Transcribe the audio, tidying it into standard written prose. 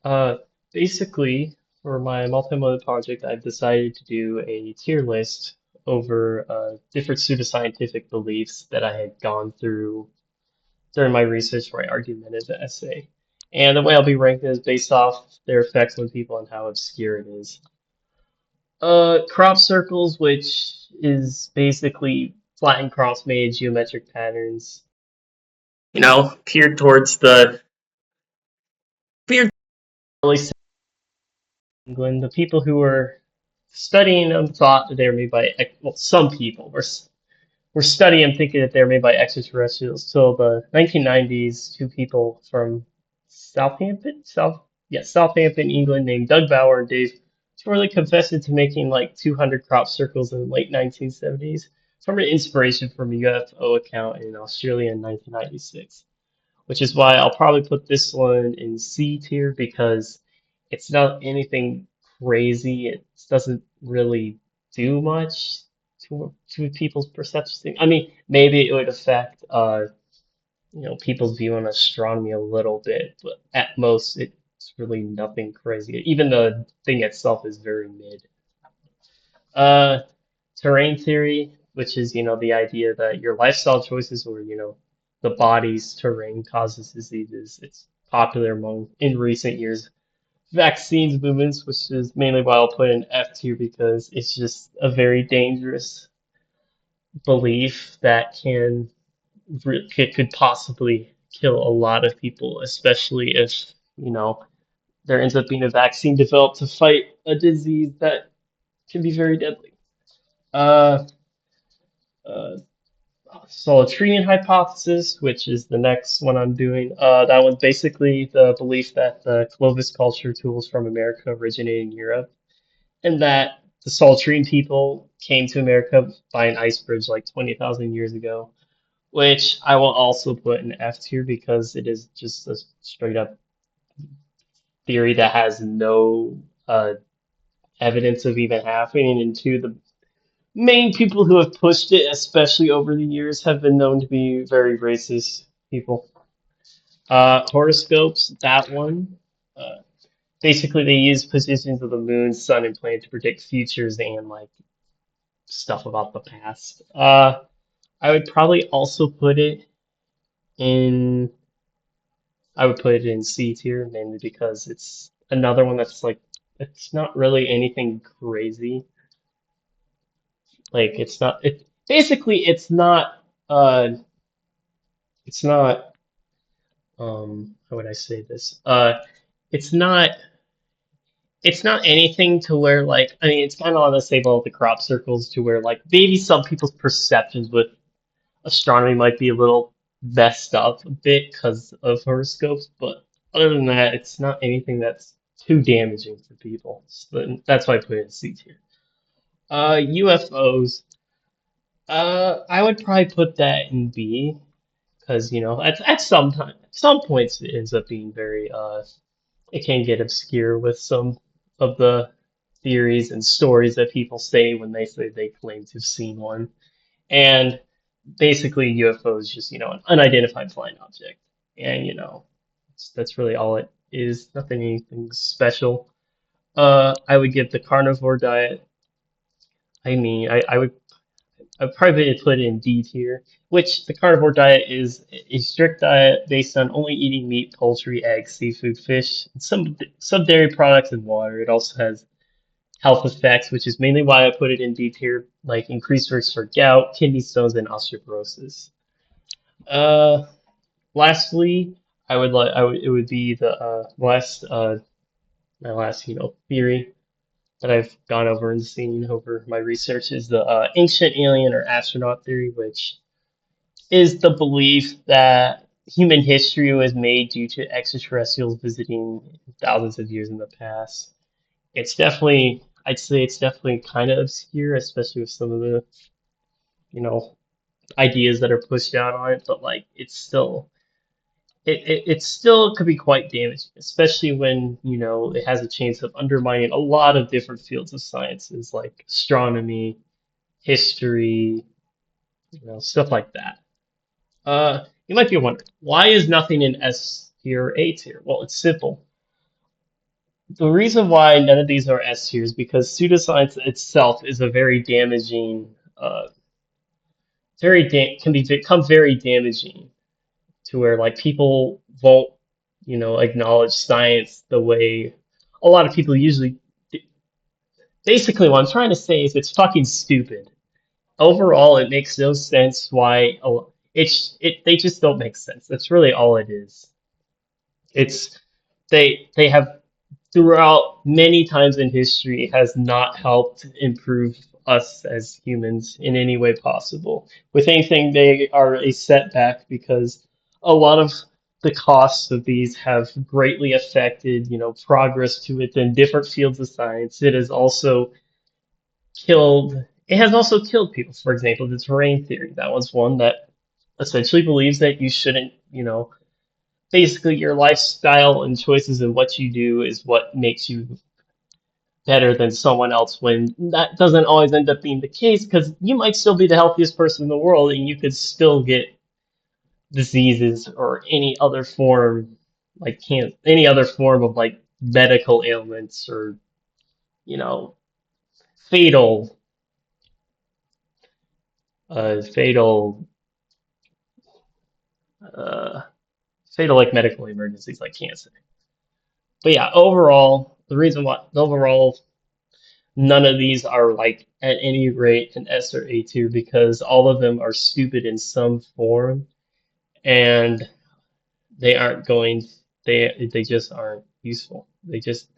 Uh, Basically, for my multimodal project, I've decided to do a tier list over different pseudoscientific beliefs that I had gone through during my research for my argumentative essay. And the way I'll be ranking is based off their effects on people and how obscure it is. Crop circles, which is basically flattened cross made geometric patterns, peered towards the peered early England. The people who were studying them thought that they were made by, well, some people were studying them thinking that they were made by extraterrestrials. Till the 1990s, two people from Southampton, Southampton, England, named Doug Bauer and Dave Torley confessed to making like 200 crop circles in the late 1970s from an inspiration from a UFO account in Australia in 1996, which is why I'll probably put this one in C tier because it's not anything crazy. It doesn't really do much to people's perception. I mean, maybe it would affect people's view on astronomy a little bit, but at most it's really nothing crazy. Even the thing itself is very mid. Uh, Terrain theory, which is, the idea that your lifestyle choices or, the body's terrain causes diseases. It's popular among, in recent years, vaccines movements, which is mainly why I'll put in F tier because it's just a very dangerous belief that could possibly kill a lot of people, especially if, there ends up being a vaccine developed to fight a disease that can be very deadly. Uh, uh, Solitrean hypothesis, which is the next one I'm doing. That one's basically the belief that the Clovis culture tools from America originated in Europe, and that the Solitrean people came to America by an ice bridge like 20,000 years ago, which I will also put in F tier because it is just a straight up theory that has no evidence of even happening, and two, the main people who have pushed it, especially over the years, have been known to be very racist people. Horoscopes, that one. Uh, Basically, they use positions of the moon, sun, and planet to predict futures and like stuff about the past. I would probably also put it in. I would put it in C tier mainly because it's another one that's like it's not really anything crazy. Like it's not. It basically it's not. It's not. How would I say this? It's not. It's not anything to where like I mean it's kind of on the same level with the crop circles to where like maybe some people's perceptions with astronomy might be a little messed up a bit because of horoscopes, but other than that, it's not anything that's too damaging for people. So that's why I put it in C tier. UFOs. I would probably put that in B because at some points it ends up being very it can get obscure with some of the theories and stories that people say when they say they claim to have seen one. And basically, UFO is just, an unidentified flying object. And, that's really all it is. Nothing, anything special. I would give the carnivore diet. I mean, I'd probably put it in D tier, which the carnivore diet is a strict diet based on only eating meat, poultry, eggs, seafood, fish, and some dairy products and water. It also has health effects, which is mainly why I put it in D tier, like increased risk for gout, kidney stones, and osteoporosis. Uh, Lastly, it would be the my last theory that I've gone over and seen over my research is the ancient alien or astronaut theory, which is the belief that human history was made due to extraterrestrials visiting thousands of years in the past. I'd say it's definitely kind of obscure, especially with some of the, you know, ideas that are pushed out on it, but like it still could be quite damaging, especially when, it has a chance of undermining a lot of different fields of sciences like astronomy, history, stuff like that. You might be wondering, why is nothing in S tier or A tier? Well, it's simple. The reason why none of these are S tier is because pseudoscience itself is a very damaging, can become very damaging to where like people won't, acknowledge science the way a lot of people usually. Basically, what I'm trying to say is it's fucking stupid. Overall, it makes no sense why they just don't make sense. That's really all it is. It's they have throughout many times in history has not helped improve us as humans in any way possible. With anything, they are a setback because a lot of the costs of these have greatly affected, progress to within different fields of science. It has also killed people. For example, the terrain theory. That was one that essentially believes that you shouldn't, basically your lifestyle and choices and what you do is what makes you better than someone else when that doesn't always end up being the case because you might still be the healthiest person in the world and you could still get diseases or any other form any other form of like medical ailments or you know fatal fatal uh fatal like medical emergencies like cancer. But yeah, overall none of these are like at any rate an S or A tier because all of them are stupid in some form and they aren't going they just aren't useful. They just